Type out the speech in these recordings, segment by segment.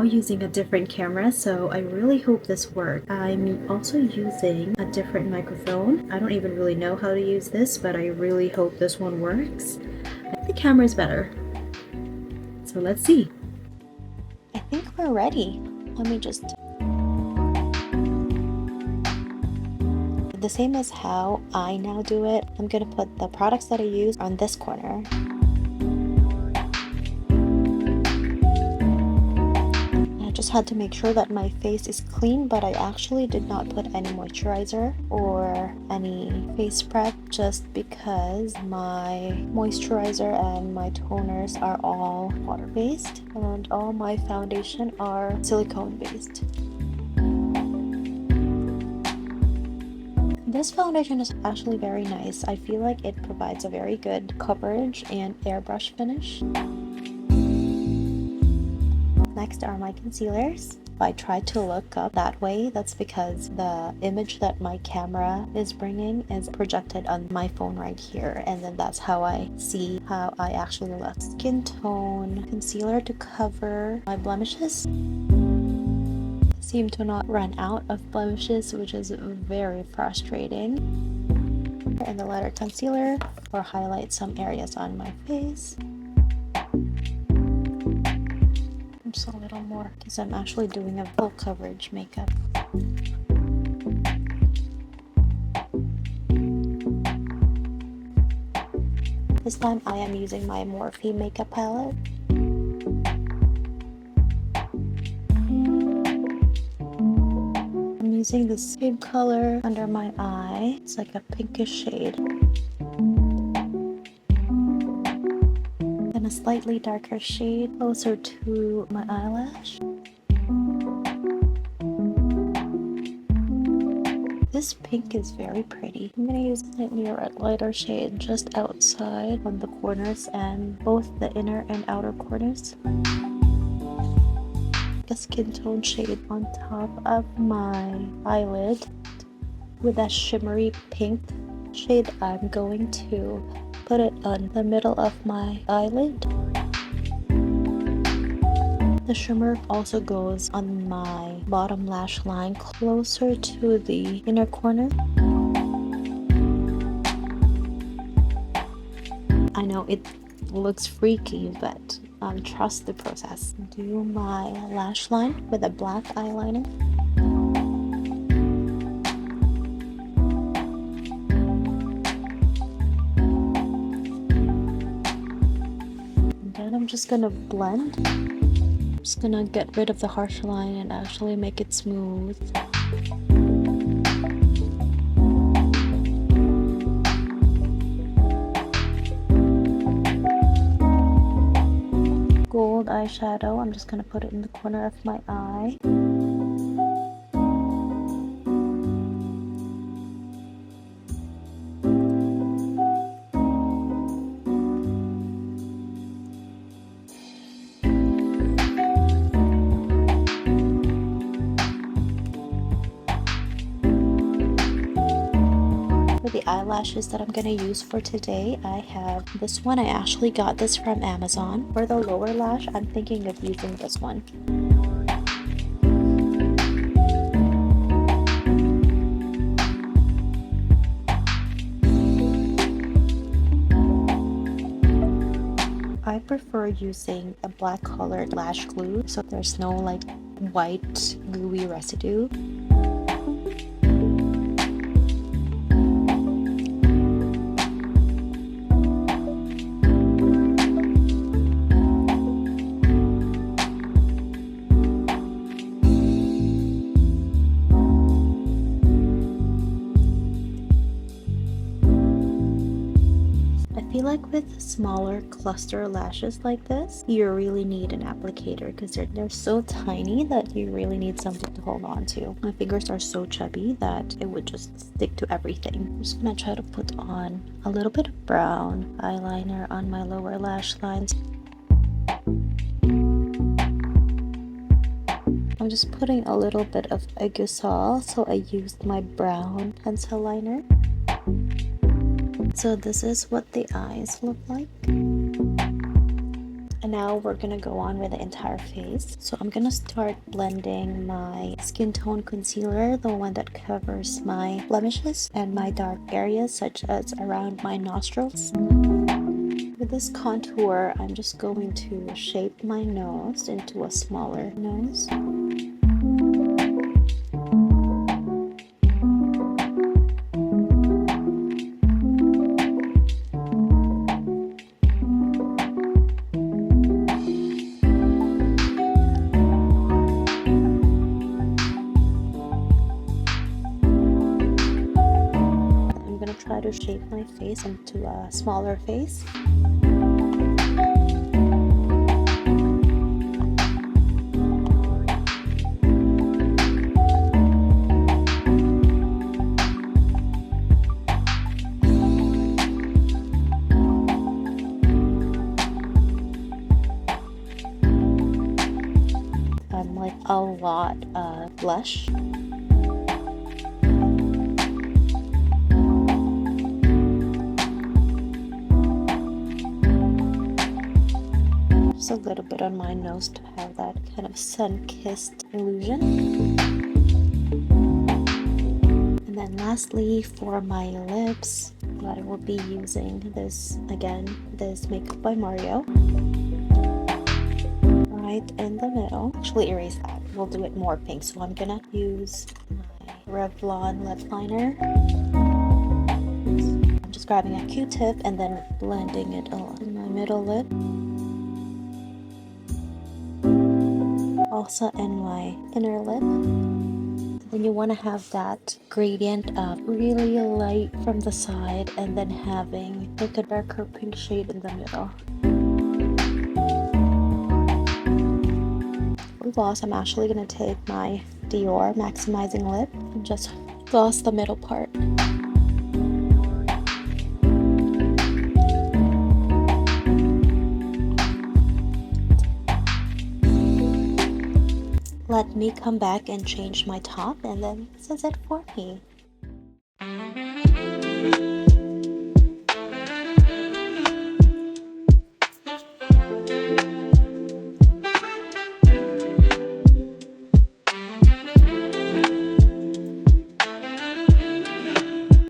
now using a different camera, so I really hope this works. I'm also using a different microphone. I don't even really know how to use this, but I really hope this one works. I think the camera is better. So let's see. I think we're ready. Let me just... The same as how I now do it, I'm gonna put the products that I use on this corner. I just had to make sure that my face is clean, but I actually did not put any moisturizer or any face prep just because my moisturizer and my toners are all water-based and all my foundation are silicone-based. This foundation is actually very nice. I feel like it provides a very good coverage and airbrush finish. Next are my concealers. If I try to look up that way, that's because the image that my camera is bringing is projected on my phone right here, and then that's how I see how I actually look. Skin tone concealer to cover my blemishes. Seem to not run out of blemishes, which is very frustrating. And the lighter concealer or highlight some areas on my face. Just a little more because I'm actually doing a full coverage makeup. This time I am using my Morphe makeup palette. I'm using the same color under my eye. It's like a pinkish shade. And a slightly darker shade closer to my eyelash. This pink is very pretty. I'm gonna use a slightly lighter shade just outside on the corners and both the inner and outer corners. A skin tone shade on top of my eyelid. With that shimmery pink shade, I'm going to put it on the middle of my eyelid. The shimmer also goes on my bottom lash line closer to the inner corner. I know it looks freaky, but trust the process. Do my lash line with a black eyeliner. And then I'm just gonna blend. I'm just gonna get rid of the harsh line and actually make it smooth. Gold eyeshadow, I'm just gonna put it in the corner of my eye. The eyelashes that I'm gonna use for today, I have this one. I actually got this from Amazon. For the lower lash, I'm thinking of using this one. I prefer using a black colored lash glue so there's no like white gooey residue. I feel like with smaller cluster lashes like this, you really need an applicator because they're so tiny that you really need something to hold on to. My fingers are so chubby that it would just stick to everything. I'm just gonna try to put on a little bit of brown eyeliner on my lower lash lines. I'm just putting a little bit of Aegosol, so I used my brown pencil liner. So this is what the eyes look like. And now we're gonna go on with the entire face. So I'm gonna start blending my skin tone concealer, the one that covers my blemishes and my dark areas such as around my nostrils. With this contour, I'm just going to shape my nose into a smaller nose. Try to shape my face into a smaller face. Like a lot of blush. A little bit on my nose to have that kind of sun-kissed illusion. And then lastly, for my lips, I will be using this again, this Makeup by Mario, right in the middle. Actually, erase that. We'll do it more pink. So I'm gonna use my Revlon lip liner. I'm just grabbing a Q-tip and then blending it in my middle lip. Also in my inner lip. Then you want to have that gradient of really light from the side and then having like a darker pink shade in the middle. For gloss, I'm actually going to take my Dior Maximizing Lip and just gloss the middle part. Let me come back and change my top, and then this is it for me.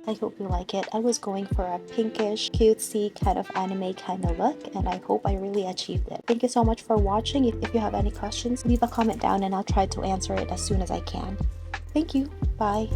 I hope you like it. I was going for a pinkish, cutesy kind of anime kind of look, and I hope I really achieved it. Thank you so much for watching. If you have any questions, leave a comment down and I'll try to answer it as soon as I can. Thank you. Bye.